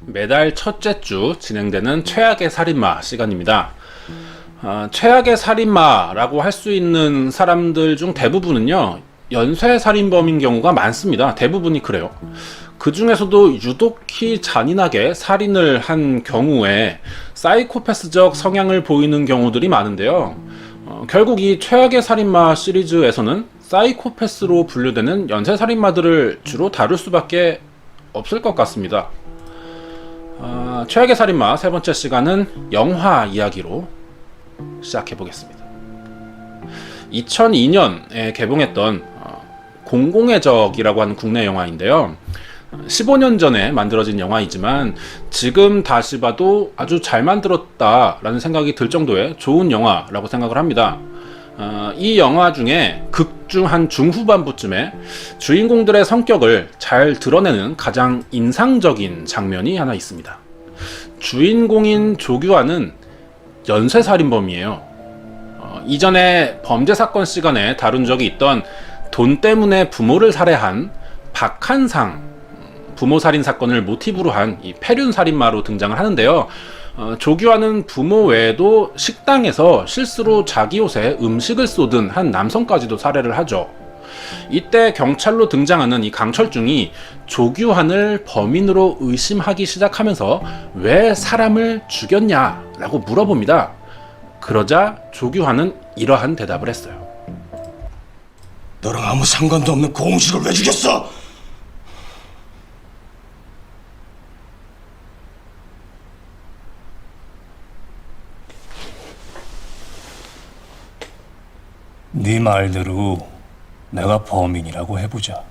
매달 첫째 주 진행되는 최악의 살인마 시간입니다. 최악의 살인마라고 할 수 있는 사람들 중 대부분은요, 연쇄 살인범인 경우가 많습니다. 대부분이 그래요. 그 중에서도 유독히 잔인하게 살인을 한 경우에 사이코패스적 성향을 보이는 경우들이 많은데요. 결국 이 최악의 살인마 시리즈에서는 사이코패스로 분류되는 연쇄살인마들을 주로 다룰 수밖에 없을 것 같습니다. 최악의 살인마 세 번째 시간은 영화 이야기로 시작해 보겠습니다. 2002년에 개봉했던 공공의 적이라고 하는 국내 영화인데요. 15년 전에 만들어진 영화이지만 지금 다시 봐도 아주 잘 만들었다라는 생각이 들 정도의 좋은 영화라고 생각을 합니다. 이 영화 중에 극 중 한 중후반부쯤에 주인공들의 성격을 잘 드러내는 가장 인상적인 장면이 하나 있습니다. 주인공인 조규환은 연쇄살인범이에요. 이전에 범죄사건 시간에 다룬 적이 있던 돈 때문에 부모를 살해한 박한상 부모살인 사건을 모티브로 한 이 폐륜살인마로 등장을 하는데요. 조규환은 부모 외에도 식당에서 실수로 자기 옷에 음식을 쏟은 한 남성까지도 살해를 하죠. 이때 경찰로 등장하는 이 강철중이 조규환을 범인으로 의심하기 시작하면서 왜 사람을 죽였냐라고 물어봅니다. 그러자 조규환은 이러한 대답을 했어요. 너랑 아무 상관도 없는 고흥식을 왜 죽였어? 네 말대로 내가 범인이라고 해보자.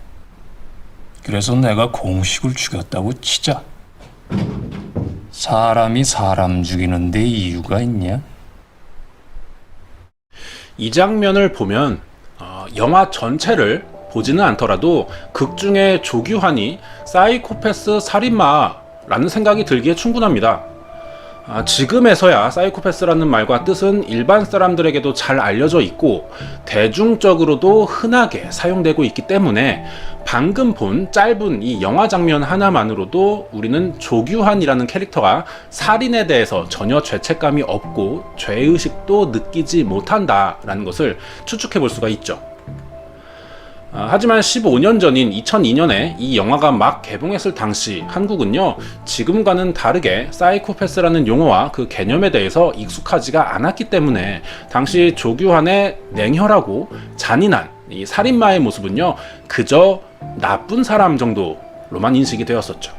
그래서 내가 공식을 죽였다고 치자. 사람이 사람 죽이는데 이유가 있냐? 이 장면을 보면 영화 전체를 보지는 않더라도 극 중에 조규환이 사이코패스 살인마라는 생각이 들기에 충분합니다. 지금에서야 사이코패스라는 말과 뜻은 일반 사람들에게도 잘 알려져 있고 대중적으로도 흔하게 사용되고 있기 때문에 방금 본 짧은 이 영화 장면 하나만으로도 우리는 조규환이라는 캐릭터가 살인에 대해서 전혀 죄책감이 없고 죄의식도 느끼지 못한다라는 것을 추측해 볼 수가 있죠. 하지만 15년 전인 2002년에 이 영화가 막 개봉했을 당시 한국은요, 지금과는 다르게 사이코패스라는 용어와 그 개념에 대해서 익숙하지가 않았기 때문에 당시 조규환의 냉혈하고 잔인한 이 살인마의 모습은요, 그저 나쁜 사람 정도로만 인식이 되었었죠.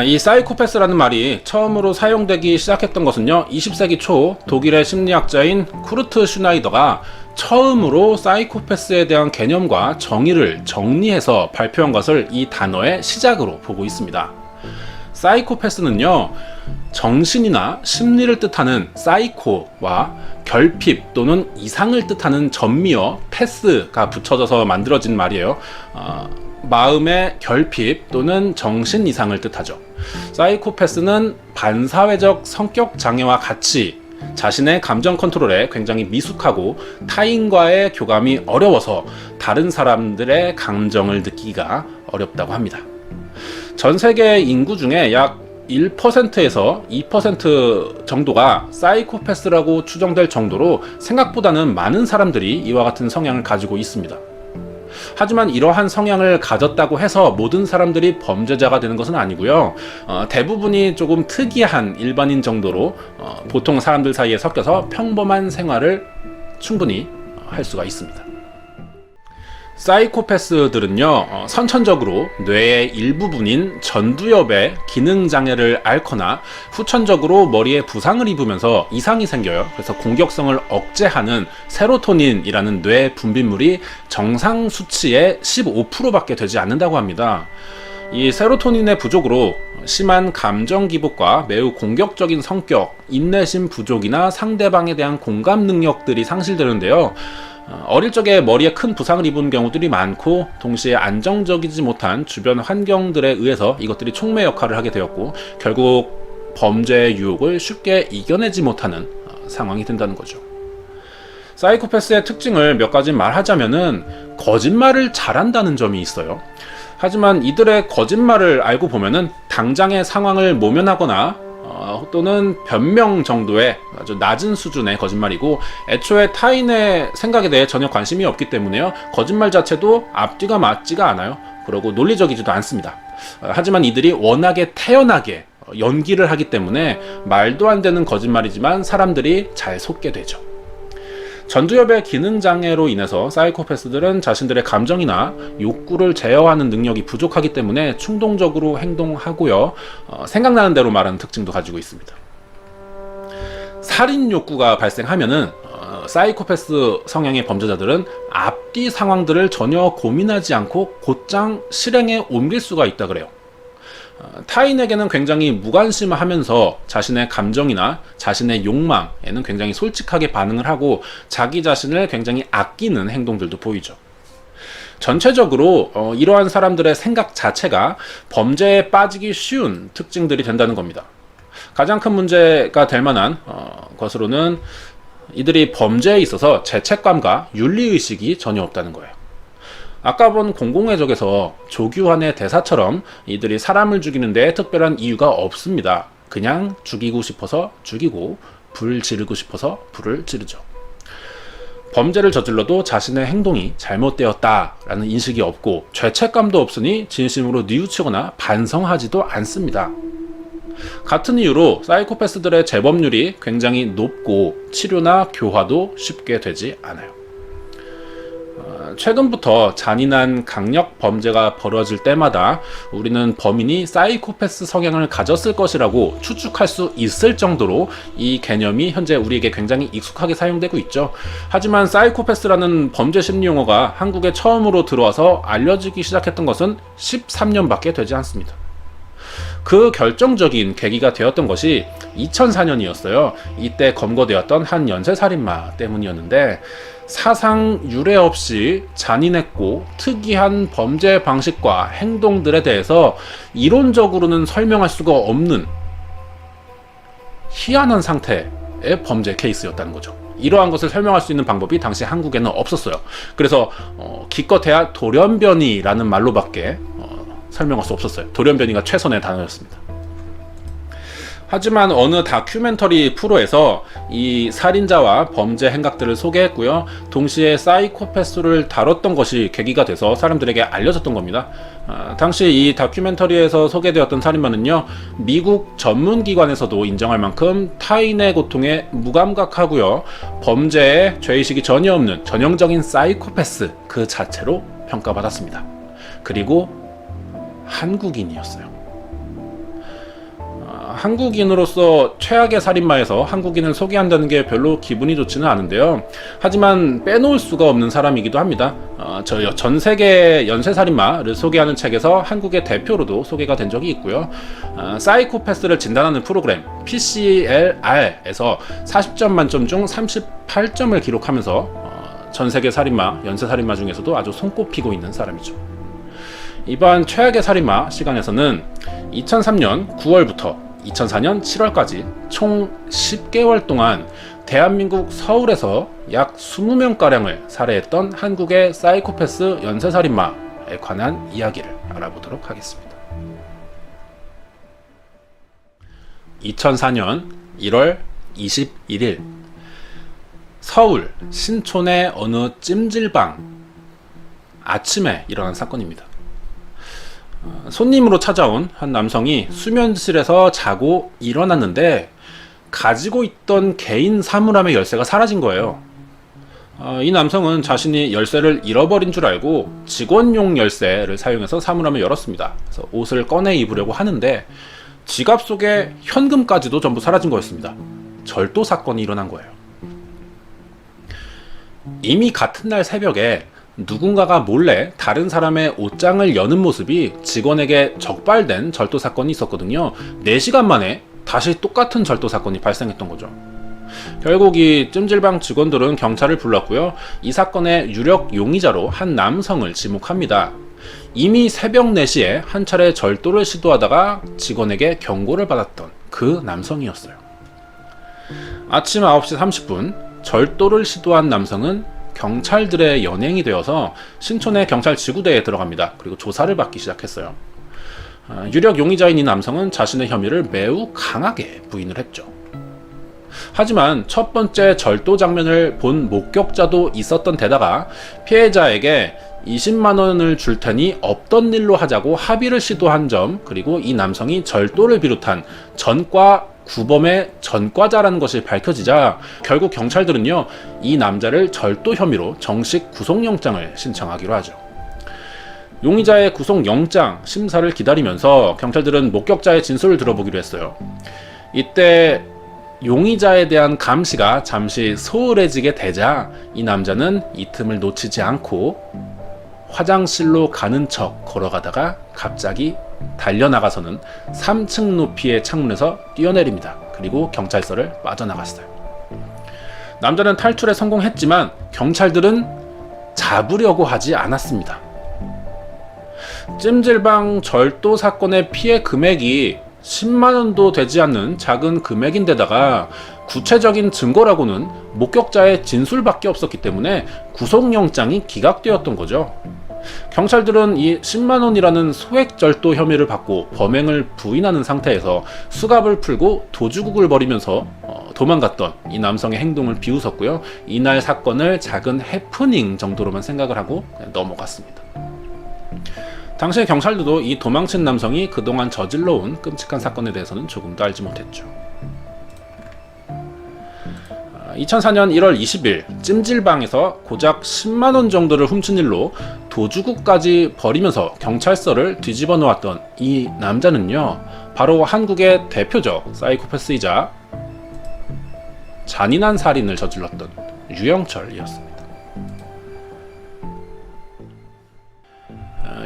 이 사이코패스라는 말이 처음으로 사용되기 시작했던 것은요, 20세기 초 독일의 심리학자인 쿠르트 슈나이더가 처음으로 사이코패스에 대한 개념과 정의를 정리해서 발표한 것을 이 단어의 시작으로 보고 있습니다. 사이코패스는요, 정신이나 심리를 뜻하는 사이코와 결핍 또는 이상을 뜻하는 전미어 패스가 붙여져서 만들어진 말이에요. 마음의 결핍 또는 정신 이상을 뜻하죠. 사이코패스는 반사회적 성격 장애와 같이 자신의 감정 컨트롤에 굉장히 미숙하고 타인과의 교감이 어려워서 다른 사람들의 감정을 느끼기가 어렵다고 합니다. 전 세계 인구 중에 약 1%에서 2% 정도가 사이코패스라고 추정될 정도로 생각보다는 많은 사람들이 이와 같은 성향을 가지고 있습니다. 하지만 이러한 성향을 가졌다고 해서 모든 사람들이 범죄자가 되는 것은 아니고요. 대부분이 조금 특이한 일반인 정도로 보통 사람들 사이에 섞여서 평범한 생활을 충분히 할 수가 있습니다. 사이코패스들은요, 선천적으로 뇌의 일부분인 전두엽의 기능장애를 앓거나 후천적으로 머리에 부상을 입으면서 이상이 생겨요. 그래서 공격성을 억제하는 세로토닌이라는 뇌 분비물이 정상 수치의 15%밖에 되지 않는다고 합니다. 이 세로토닌의 부족으로 심한 감정 기복과 매우 공격적인 성격, 인내심 부족이나 상대방에 대한 공감 능력들이 상실되는데요. 어릴 적에 머리에 큰 부상을 입은 경우들이 많고 동시에 안정적이지 못한 주변 환경들에 의해서 이것들이 촉매 역할을 하게 되었고 결국 범죄의 유혹을 쉽게 이겨내지 못하는 상황이 된다는 거죠. 사이코패스의 특징을 몇 가지 말하자면은 거짓말을 잘한다는 점이 있어요. 하지만 이들의 거짓말을 알고 보면은 당장의 상황을 모면하거나 또는 변명 정도의 아주 낮은 수준의 거짓말이고, 애초에 타인의 생각에 대해 전혀 관심이 없기 때문에요, 거짓말 자체도 앞뒤가 맞지가 않아요. 그리고 논리적이지도 않습니다. 하지만 이들이 워낙에 태연하게 연기를 하기 때문에 말도 안 되는 거짓말이지만 사람들이 잘 속게 되죠. 전두엽의 기능장애로 인해서 사이코패스들은 자신들의 감정이나 욕구를 제어하는 능력이 부족하기 때문에 충동적으로 행동하고요, 생각나는 대로 말하는 특징도 가지고 있습니다. 살인 욕구가 발생하면은 사이코패스 성향의 범죄자들은 앞뒤 상황들을 전혀 고민하지 않고 곧장 실행에 옮길 수가 있다 그래요. 타인에게는 굉장히 무관심하면서 자신의 감정이나 자신의 욕망에는 굉장히 솔직하게 반응을 하고 자기 자신을 굉장히 아끼는 행동들도 보이죠. 전체적으로 이러한 사람들의 생각 자체가 범죄에 빠지기 쉬운 특징들이 된다는 겁니다. 가장 큰 문제가 될 만한 것으로는 이들이 범죄에 있어서 죄책감과 윤리의식이 전혀 없다는 거예요. 아까 본 공공의 적에서 조규환의 대사처럼 이들이 사람을 죽이는 데 특별한 이유가 없습니다. 그냥 죽이고 싶어서 죽이고 불 지르고 싶어서 불을 지르죠. 범죄를 저질러도 자신의 행동이 잘못되었다라는 인식이 없고 죄책감도 없으니 진심으로 뉘우치거나 반성하지도 않습니다. 같은 이유로 사이코패스들의 재범률이 굉장히 높고 치료나 교화도 쉽게 되지 않아요. 최근부터 잔인한 강력 범죄가 벌어질 때마다 우리는 범인이 사이코패스 성향을 가졌을 것이라고 추측할 수 있을 정도로 이 개념이 현재 우리에게 굉장히 익숙하게 사용되고 있죠. 하지만 사이코패스라는 범죄 심리 용어가 한국에 처음으로 들어와서 알려지기 시작했던 것은 13년밖에 되지 않습니다. 그 결정적인 계기가 되었던 것이 2004년이었어요. 이때 검거되었던 한 연쇄살인마 때문이었는데, 사상 유례 없이 잔인했고 특이한 범죄 방식과 행동들에 대해서 이론적으로는 설명할 수가 없는 희한한 상태의 범죄 케이스였다는 거죠. 이러한 것을 설명할 수 있는 방법이 당시 한국에는 없었어요. 그래서 기껏해야 돌연변이라는 말로밖에 설명할 수 없었어요. 돌연변이가 최선의 단어였습니다. 하지만 어느 다큐멘터리 프로에서 이 살인자와 범죄 행각들을 소개했고요, 동시에 사이코패스를 다뤘던 것이 계기가 돼서 사람들에게 알려졌던 겁니다. 당시 이 다큐멘터리에서 소개되었던 살인마는요, 미국 전문기관에서도 인정할 만큼 타인의 고통에 무감각하고요, 범죄에 죄의식이 전혀 없는 전형적인 사이코패스 그 자체로 평가받았습니다. 그리고 한국인이었어요. 한국인으로서 최악의 살인마에서 한국인을 소개한다는 게 별로 기분이 좋지는 않은데요. 하지만 빼놓을 수가 없는 사람이기도 합니다. 전 세계 연쇄살인마를 소개하는 책에서 한국의 대표로도 소개가 된 적이 있고요. 사이코패스를 진단하는 프로그램 PCLR에서 40점 만점 중 38점을 기록하면서 전 세계 살인마, 연쇄살인마 중에서도 아주 손꼽히고 있는 사람이죠. 이번 최악의 살인마 시간에서는 2003년 9월부터 2004년 7월까지 총 10개월 동안 대한민국 서울에서 약 20명가량을 살해했던 한국의 사이코패스 연쇄살인마에 관한 이야기를 알아보도록 하겠습니다. 2004년 1월 21일 서울 신촌의 어느 찜질방 아침에 일어난 사건입니다. 손님으로 찾아온 한 남성이 수면실에서 자고 일어났는데 가지고 있던 개인 사물함의 열쇠가 사라진 거예요. 이 남성은 자신이 열쇠를 잃어버린 줄 알고 직원용 열쇠를 사용해서 사물함을 열었습니다. 그래서 옷을 꺼내 입으려고 하는데 지갑 속에 현금까지도 전부 사라진 거였습니다. 절도 사건이 일어난 거예요. 이미 같은 날 새벽에 누군가가 몰래 다른 사람의 옷장을 여는 모습이 직원에게 적발된 절도 사건이 있었거든요. 4시간 만에 다시 똑같은 절도 사건이 발생했던 거죠. 결국 이 찜질방 직원들은 경찰을 불렀고요. 이 사건의 유력 용의자로 한 남성을 지목합니다. 이미 새벽 4시에 한 차례 절도를 시도하다가 직원에게 경고를 받았던 그 남성이었어요. 아침 9시 30분 절도를 시도한 남성은 경찰들의 연행이 되어서 신촌의 경찰 지구대에 들어갑니다. 그리고 조사를 받기 시작했어요. 유력 용의자인 이 남성은 자신의 혐의를 매우 강하게 부인을 했죠. 하지만 첫 번째 절도 장면을 본 목격자도 있었던 데다가 피해자에게 20만 원을 줄 테니 없던 일로 하자고 합의를 시도한 점, 그리고 이 남성이 절도를 비롯한 전과 구범의 전과자라는 것이 밝혀지자 결국 경찰들은요, 이 남자를 절도 혐의로 정식 구속영장을 신청하기로 하죠. 용의자의 구속영장 심사를 기다리면서 경찰들은 목격자의 진술을 들어보기로 했어요. 이때 용의자에 대한 감시가 잠시 소홀해지게 되자 이 남자는 이 틈을 놓치지 않고 화장실로 가는 척 걸어가다가 갑자기 달려나가서는 3층 높이의 창문에서 뛰어내립니다. 그리고 경찰서를 빠져나갔어요. 남자는 탈출에 성공했지만 경찰들은 잡으려고 하지 않았습니다. 찜질방 절도 사건의 피해 금액이 10만 원도 되지 않는 작은 금액인데다가 구체적인 증거라고는 목격자의 진술밖에 없었기 때문에 구속영장이 기각되었던 거죠. 경찰들은 이 10만 원이라는 소액 절도 혐의를 받고 범행을 부인하는 상태에서 수갑을 풀고 도주국을 벌이면서 도망갔던 이 남성의 행동을 비웃었고요. 이날 사건을 작은 해프닝 정도로만 생각을 하고 그냥 넘어갔습니다. 당시에 경찰들도 이 도망친 남성이 그동안 저질러온 끔찍한 사건에 대해서는 조금도 알지 못했죠. 2004년 1월 20일 찜질방에서 고작 10만 원 정도를 훔친 일로 도주국까지 벌이면서 경찰서를 뒤집어 놓았던 이 남자는요, 바로 한국의 대표적 사이코패스이자 잔인한 살인을 저질렀던 유영철이었습니다.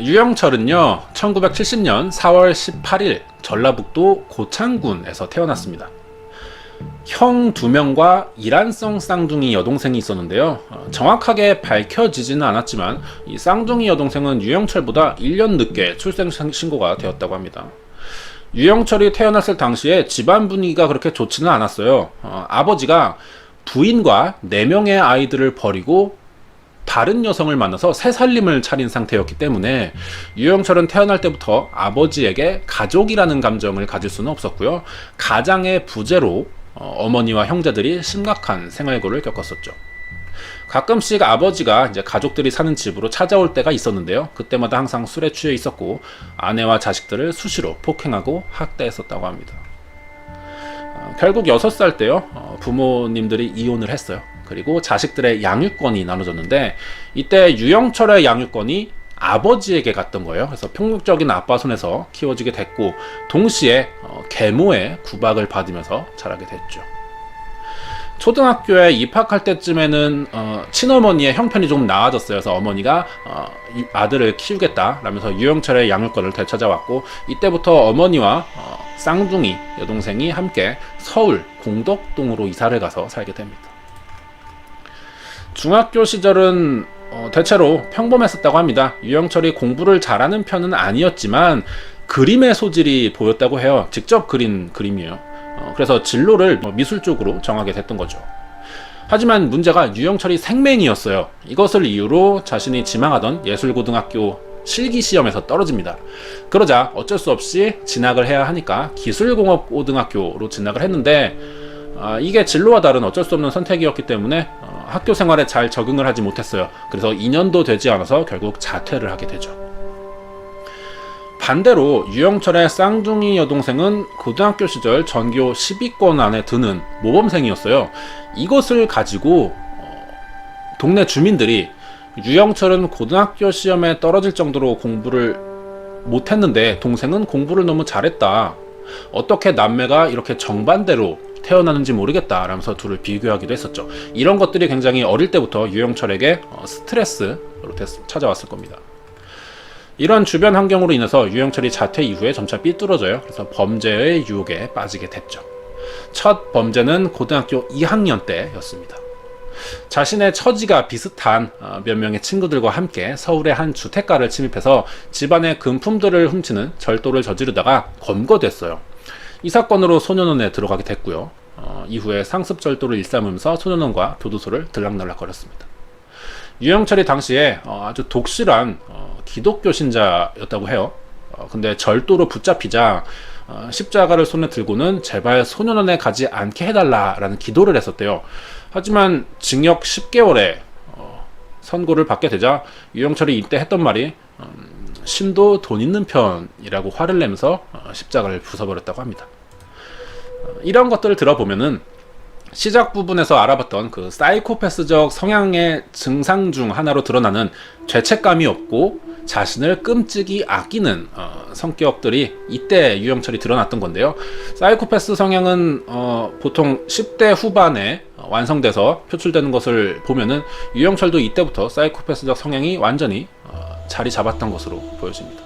유영철은요, 1970년 4월 18일 전라북도 고창군에서 태어났습니다. 형 2명과 이란성 쌍둥이 여동생이 있었는데요. 정확하게 밝혀지지는 않았지만 이 쌍둥이 여동생은 유영철보다 1년 늦게 출생 신고가 되었다고 합니다. 유영철이 태어났을 당시에 집안 분위기가 그렇게 좋지는 않았어요. 아버지가 부인과 4명의 아이들을 버리고 다른 여성을 만나서 새살림을 차린 상태였기 때문에 유영철은 태어날 때부터 아버지에게 가족이라는 감정을 가질 수는 없었고요. 가장의 부재로 어머니와 형제들이 심각한 생활고를 겪었었죠. 가끔씩 아버지가 이제 가족들이 사는 집으로 찾아올 때가 있었는데요. 그때마다 항상 술에 취해 있었고 아내와 자식들을 수시로 폭행하고 학대했었다고 합니다. 결국 6살 때요, 부모님들이 이혼을 했어요. 그리고 자식들의 양육권이 나눠졌는데 이때 유영철의 양육권이 아버지에게 갔던 거예요. 그래서 폭력적인 아빠 손에서 키워지게 됐고 동시에 계모의 구박을 받으면서 자라게 됐죠. 초등학교에 입학할 때쯤에는 친어머니의 형편이 좀 나아졌어요. 그래서 어머니가 아들을 키우겠다라면서 유영철의 양육권을 되찾아왔고 이때부터 어머니와 쌍둥이 여동생이 함께 서울 공덕동으로 이사를 가서 살게 됩니다. 중학교 시절은 대체로 평범했었다고 합니다. 유영철이 공부를 잘하는 편은 아니었지만 그림의 소질이 보였다고 해요. 직접 그린 그림이에요. 그래서 진로를 미술 쪽으로 정하게 됐던 거죠. 하지만 문제가 유영철이 생맹이었어요. 이것을 이유로 자신이 지망하던 예술고등학교 실기시험에서 떨어집니다. 그러자 어쩔 수 없이 진학을 해야 하니까 기술공업고등학교로 진학을 했는데 이게 진로와 다른 어쩔 수 없는 선택이었기 때문에 학교 생활에 잘 적응을 하지 못했어요. 그래서 2년도 되지 않아서 결국 자퇴를 하게 되죠. 반대로 유영철의 쌍둥이 여동생은 고등학교 시절 전교 10위권 안에 드는 모범생이었어요. 이것을 가지고 동네 주민들이 유영철은 고등학교 시험에 떨어질 정도로 공부를 못했는데 동생은 공부를 너무 잘했다. 어떻게 남매가 이렇게 정반대로 태어나는지 모르겠다 라면서 둘을 비교하기도 했었죠. 이런 것들이 굉장히 어릴 때부터 유영철에게 스트레스로 찾아왔을 겁니다. 이런 주변 환경으로 인해서 유영철이 자퇴 이후에 점차 삐뚤어져요. 그래서 범죄의 유혹에 빠지게 됐죠. 첫 범죄는 고등학교 2학년 때였습니다. 자신의 처지가 비슷한 몇 명의 친구들과 함께 서울의 한 주택가를 침입해서 집안의 금품들을 훔치는 절도를 저지르다가 검거됐어요. 이 사건으로 소년원에 들어가게 됐고요. 이후에 상습 절도를 일삼으면서 소년원과 교도소를 들락날락거렸습니다. 유영철이 당시에 아주 독실한 기독교 신자였다고 해요. 근데 절도로 붙잡히자 십자가를 손에 들고는 제발 소년원에 가지 않게 해달라라는 기도를 했었대요. 하지만 징역 10개월에 선고를 받게 되자 유영철이 이때 했던 말이 심도 돈 있는 편이라고 화를 내면서 십자가를 부숴버렸다고 합니다. 이런 것들을 들어보면은 시작 부분에서 알아봤던 그 사이코패스적 성향의 증상 중 하나로 드러나는 죄책감이 없고 자신을 끔찍이 아끼는 성격들이 이때 유영철이 드러났던 건데요. 사이코패스 성향은 보통 10대 후반에 완성돼서 표출되는 것을 보면은 유영철도 이때부터 사이코패스적 성향이 완전히 자리 잡았던 것으로 보여집니다.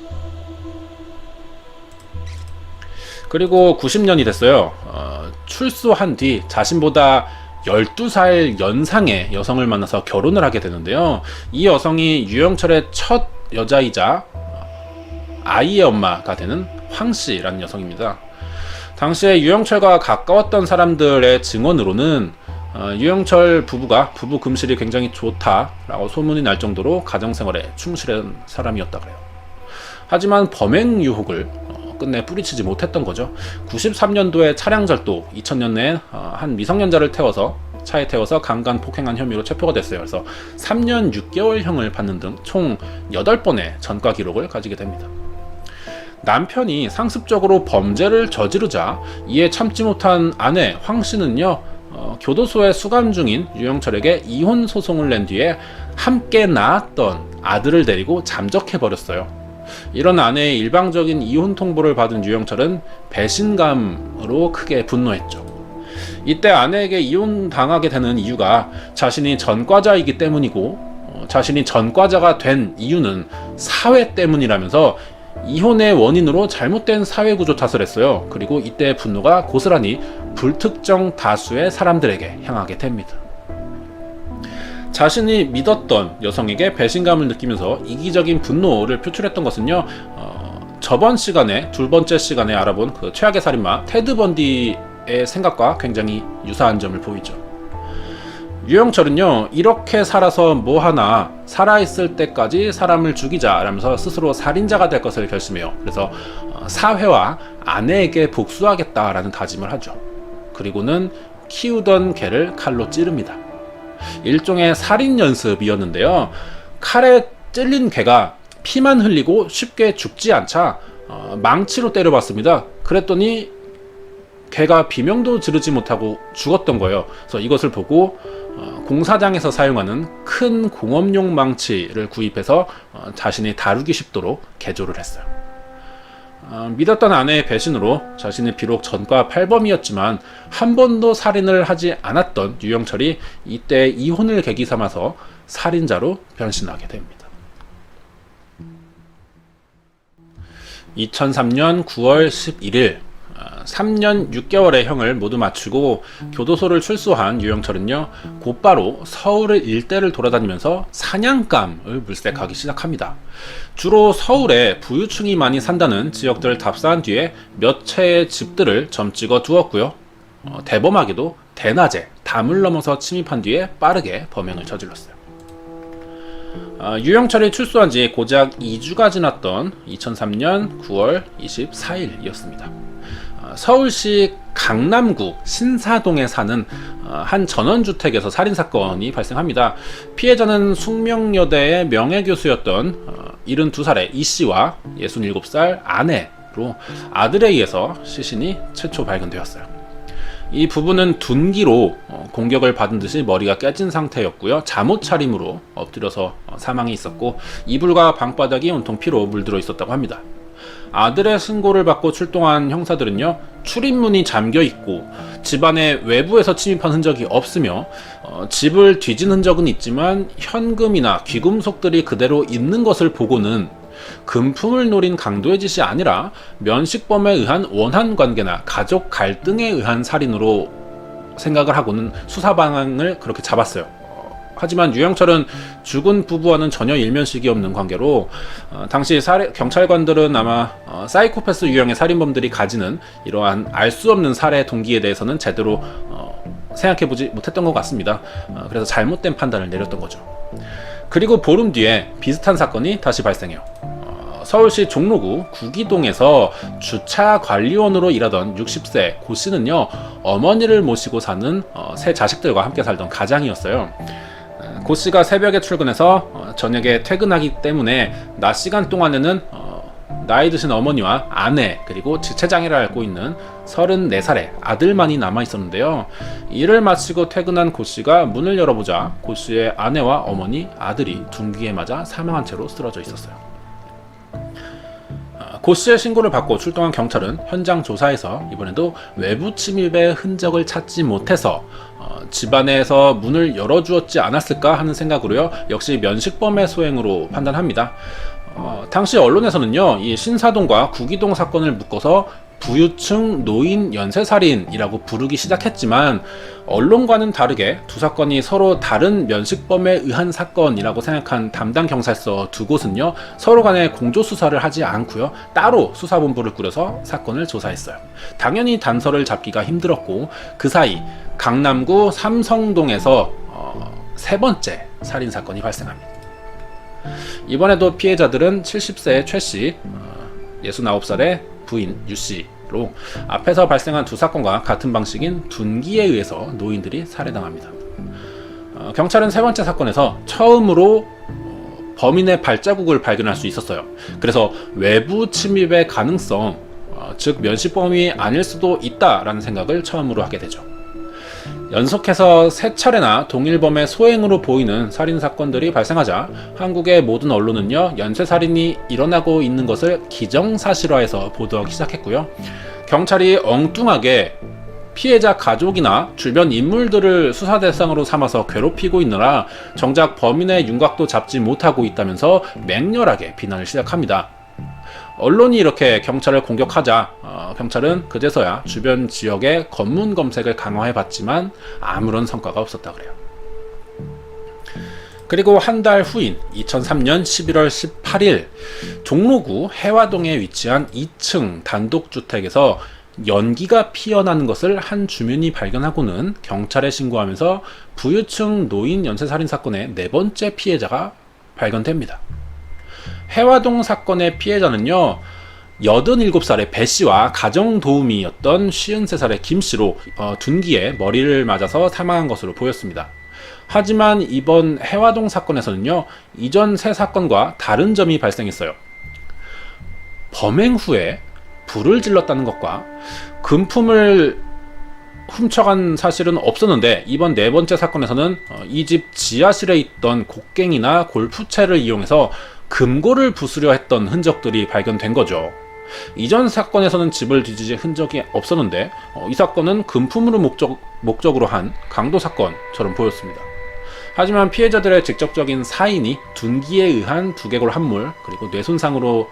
그리고 90년이 됐어요. 출소한 뒤 자신보다 12살 연상의 여성을 만나서 결혼을 하게 되는데요. 이 여성이 유영철의 첫 여자이자 아이의 엄마가 되는 황씨라는 여성입니다. 당시에 유영철과 가까웠던 사람들의 증언으로는 유영철 부부가 부부 금실이 굉장히 좋다라고 소문이 날 정도로 가정생활에 충실한 사람이었다 그래요. 하지만 범행 유혹을 끝내 뿌리치지 못했던 거죠. 93년도에 차량 절도, 2000년에 한 미성년자를 차에 태워서 강간 폭행한 혐의로 체포가 됐어요. 그래서 3년 6개월형을 받는 등 총 8번의 전과 기록을 가지게 됩니다. 남편이 상습적으로 범죄를 저지르자 이에 참지 못한 아내 황 씨는요, 교도소에 수감 중인 유영철에게 이혼 소송을 낸 뒤에 함께 낳았던 아들을 데리고 잠적해버렸어요. 이런 아내의 일방적인 이혼 통보를 받은 유영철은 배신감으로 크게 분노했죠. 이때 아내에게 이혼당하게 되는 이유가 자신이 전과자이기 때문이고 자신이 전과자가 된 이유는 사회 때문이라면서 이혼의 원인으로 잘못된 사회구조 탓을 했어요. 그리고 이때의 분노가 고스란히 불특정 다수의 사람들에게 향하게 됩니다. 자신이 믿었던 여성에게 배신감을 느끼면서 이기적인 분노를 표출했던 것은요, 저번 시간에, 두 번째 시간에 알아본 그 최악의 살인마 테드 번디의 생각과 굉장히 유사한 점을 보이죠. 유영철은요, 이렇게 살아서 뭐하나, 살아있을 때까지 사람을 죽이자라면서 스스로 살인자가 될 것을 결심해요. 그래서 사회와 아내에게 복수하겠다라는 다짐을 하죠. 그리고는 키우던 개를 칼로 찌릅니다. 일종의 살인 연습이었는데요. 칼에 찔린 개가 피만 흘리고 쉽게 죽지 않자 망치로 때려봤습니다. 그랬더니 개가 비명도 지르지 못하고 죽었던 거예요. 그래서 이것을 보고 공사장에서 사용하는 큰 공업용 망치를 구입해서 자신이 다루기 쉽도록 개조를 했어요. 믿었던 아내의 배신으로 자신이 비록 전과 8범이었지만 한 번도 살인을 하지 않았던 유영철이 이때 이혼을 계기 삼아서 살인자로 변신하게 됩니다. 2003년 9월 11일 3년 6개월의 형을 모두 마치고 교도소를 출소한 유영철은요, 곧바로 서울의 일대를 돌아다니면서 사냥감을 물색하기 시작합니다. 주로 서울에 부유층이 많이 산다는 지역들을 답사한 뒤에 몇 채의 집들을 점 찍어 두었고요. 대범하게도 대낮에 담을 넘어서 침입한 뒤에 빠르게 범행을 저질렀어요. 유영철이 출소한 지 고작 2주가 지났던 2003년 9월 24일이었습니다. 서울시 강남구 신사동에 사는 한 전원주택에서 살인사건이 발생합니다. 피해자는 숙명여대의 명예교수였던 72살의 이씨와 67살 아내로 아들에 의해서 시신이 최초 발견되었어요. 이 부부는 둔기로 공격을 받은 듯이 머리가 깨진 상태였고요. 잠옷 차림으로 엎드려서 사망이 있었고 이불과 방바닥이 온통 피로 물들어 있었다고 합니다. 아들의 신고를 받고 출동한 형사들은요, 출입문이 잠겨 있고 집안의 외부에서 침입한 흔적이 없으며 집을 뒤진 흔적은 있지만 현금이나 귀금속들이 그대로 있는 것을 보고는 금품을 노린 강도의 짓이 아니라 면식범에 의한 원한 관계나 가족 갈등에 의한 살인으로 생각을 하고는 수사 방향을 그렇게 잡았어요. 하지만 유영철은 죽은 부부와는 전혀 일면식이 없는 관계로 당시 경찰관들은 아마 사이코패스 유형의 살인범들이 가지는 이러한 알 수 없는 살해 동기에 대해서는 제대로 생각해보지 못했던 것 같습니다. 그래서 잘못된 판단을 내렸던 거죠. 그리고 보름 뒤에 비슷한 사건이 다시 발생해요. 서울시 종로구 구기동에서 주차 관리원으로 일하던 60세 고 씨는요, 어머니를 모시고 사는 세 자식들과 함께 살던 가장이었어요. 고 씨가 새벽에 출근해서 저녁에 퇴근하기 때문에 낮 시간 동안에는 나이 드신 어머니와 아내, 그리고 지체장애를 앓고 있는 34살의 아들만이 남아 있었는데요. 일을 마치고 퇴근한 고 씨가 문을 열어보자 고 씨의 아내와 어머니, 아들이 둔기에 맞아 사망한 채로 쓰러져 있었어요. 고 씨의 신고를 받고 출동한 경찰은 현장 조사에서 이번에도 외부 침입의 흔적을 찾지 못해서 집안에서 문을 열어주었지 않았을까 하는 생각으로요, 역시 면식범의 소행으로 판단합니다. 당시 언론에서는요, 이 신사동과 구기동 사건을 묶어서 부유층 노인 연쇄살인이라고 부르기 시작했지만, 언론과는 다르게 두 사건이 서로 다른 면식범에 의한 사건이라고 생각한 담당 경찰서 두 곳은요, 서로 간에 공조 수사를 하지 않고요, 따로 수사본부를 꾸려서 사건을 조사했어요. 당연히 단서를 잡기가 힘들었고, 그 사이 강남구 삼성동에서 세 번째 살인 사건이 발생합니다. 이번에도 피해자들은 70세의 최 씨, 69살의 부인 유 씨로 앞에서 발생한 두 사건과 같은 방식인 둔기에 의해서 노인들이 살해당합니다. 경찰은 세 번째 사건에서 처음으로 범인의 발자국을 발견할 수 있었어요. 그래서 외부 침입의 가능성, 즉 면식범이 아닐 수도 있다라는 생각을 처음으로 하게 되죠. 연속해서 세 차례나 동일범의 소행으로 보이는 살인사건들이 발생하자 한국의 모든 언론은요, 연쇄살인이 일어나고 있는 것을 기정사실화해서 보도하기 시작했고요. 경찰이 엉뚱하게 피해자 가족이나 주변 인물들을 수사 대상으로 삼아서 괴롭히고 있느라 정작 범인의 윤곽도 잡지 못하고 있다면서 맹렬하게 비난을 시작합니다. 언론이 이렇게 경찰을 공격하자 경찰은 그제서야 주변 지역의 검문 검색을 강화해봤지만 아무런 성과가 없었다 그래요. 그리고 한 달 후인 2003년 11월 18일 종로구 해화동에 위치한 2층 단독주택에서 연기가 피어나는 것을 한 주민이 발견하고는 경찰에 신고하면서 부유층 노인 연쇄살인 사건의 네 번째 피해자가 발견됩니다. 해화동 사건의 피해자는요, 87살의 배 씨와 가정도우미였던 53살의 김 씨로 둔기에 머리를 맞아서 사망한 것으로 보였습니다. 하지만 이번 해화동 사건에서는요, 이전 세 사건과 다른 점이 발생했어요. 범행 후에 불을 질렀다는 것과 금품을 훔쳐간 사실은 없었는데, 이번 네 번째 사건에서는 이 집 지하실에 있던 곡괭이나 골프채를 이용해서 금고를 부수려 했던 흔적들이 발견된 거죠. 이전 사건에서는 집을 뒤지지 흔적이 없었는데 이 사건은 금품으로 목적으로 한 강도 사건처럼 보였습니다. 하지만 피해자들의 직접적인 사인이 둔기에 의한 두개골 함몰, 그리고 뇌손상으로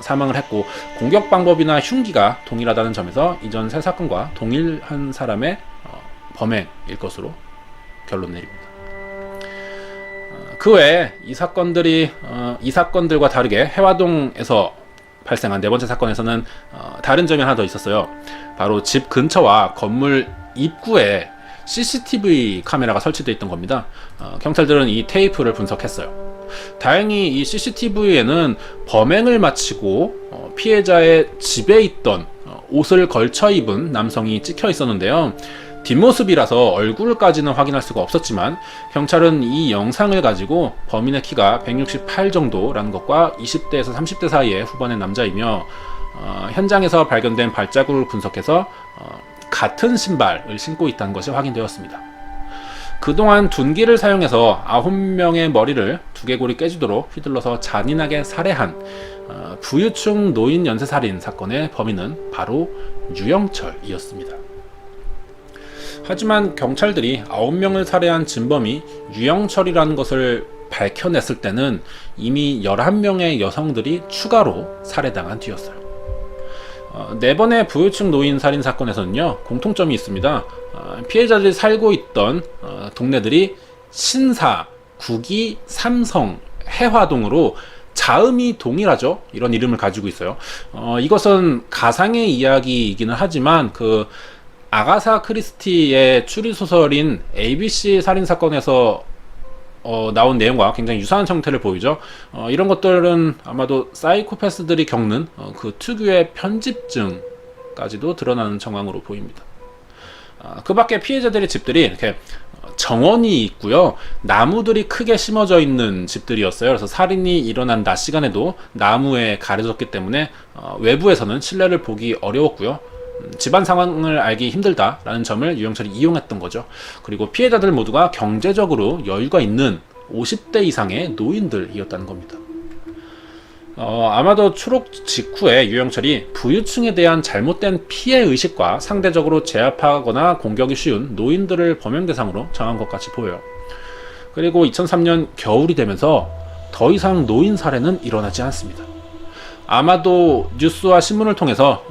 사망을 했고, 공격 방법이나 흉기가 동일하다는 점에서 이전 세 사건과 동일한 사람의 범행일 것으로 결론 내립니다. 그 외에 이 사건들과 다르게 해화동에서 발생한 네 번째 사건에서는 다른 점이 하나 더 있었어요. 바로 집 근처와 건물 입구에 CCTV 카메라가 설치되어 있던 겁니다. 경찰들은 이 테이프를 분석했어요. 다행히 이 CCTV에는 범행을 마치고 피해자의 집에 있던 옷을 걸쳐 입은 남성이 찍혀 있었는데요. 뒷모습이라서 얼굴까지는 확인할 수가 없었지만 경찰은 이 영상을 가지고 범인의 키가 168 정도라는 것과 20대에서 30대 사이의 후반의 남자이며 현장에서 발견된 발자국을 분석해서 같은 신발을 신고 있다는 것이 확인되었습니다. 그동안 둔기를 사용해서 9명의 머리를 두개골이 깨지도록 휘둘러서 잔인하게 살해한 부유층 노인 연쇄살인 사건의 범인은 바로 유영철이었습니다. 하지만 경찰들이 9명을 살해한 진범이 유영철이라는 것을 밝혀냈을 때는 이미 11명의 여성들이 추가로 살해당한 뒤였어요. 네 번의 부유층 노인 살인 사건에서는요, 공통점이 있습니다. 피해자들이 살고 있던 동네들이 신사, 구기, 삼성, 해화동으로 자음이 동일하죠. 이런 이름을 가지고 있어요. 이것은 가상의 이야기이기는 하지만 아가사 크리스티의 추리 소설인 ABC 살인 사건에서 나온 내용과 굉장히 유사한 형태를 보이죠. 이런 것들은 아마도 사이코패스들이 겪는 그 특유의 편집증까지도 드러나는 정황으로 보입니다. 그 밖에 피해자들의 집들이 이렇게 정원이 있고요. 나무들이 크게 심어져 있는 집들이었어요. 그래서 살인이 일어난 낮 시간에도 나무에 가려졌기 때문에 외부에서는 실내를 보기 어려웠고요. 집안 상황을 알기 힘들다라는 점을 유영철이 이용했던 거죠. 그리고 피해자들 모두가 경제적으로 여유가 있는 50대 이상의 노인들이었다는 겁니다. 아마도 추록 직후에 유영철이 부유층에 대한 잘못된 피해 의식과 상대적으로 제압하거나 공격이 쉬운 노인들을 범행 대상으로 정한 것 같이 보여요. 그리고 2003년 겨울이 되면서 더 이상 노인 살해는 일어나지 않습니다. 아마도 뉴스와 신문을 통해서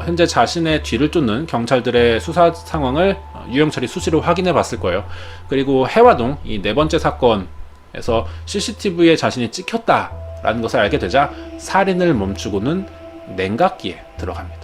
현재 자신의 뒤를 쫓는 경찰들의 수사 상황을 유영철이 수시로 확인해 봤을 거예요. 그리고 해화동 이 네 번째 사건에서 CCTV에 자신이 찍혔다라는 것을 알게 되자 살인을 멈추고는 냉각기에 들어갑니다.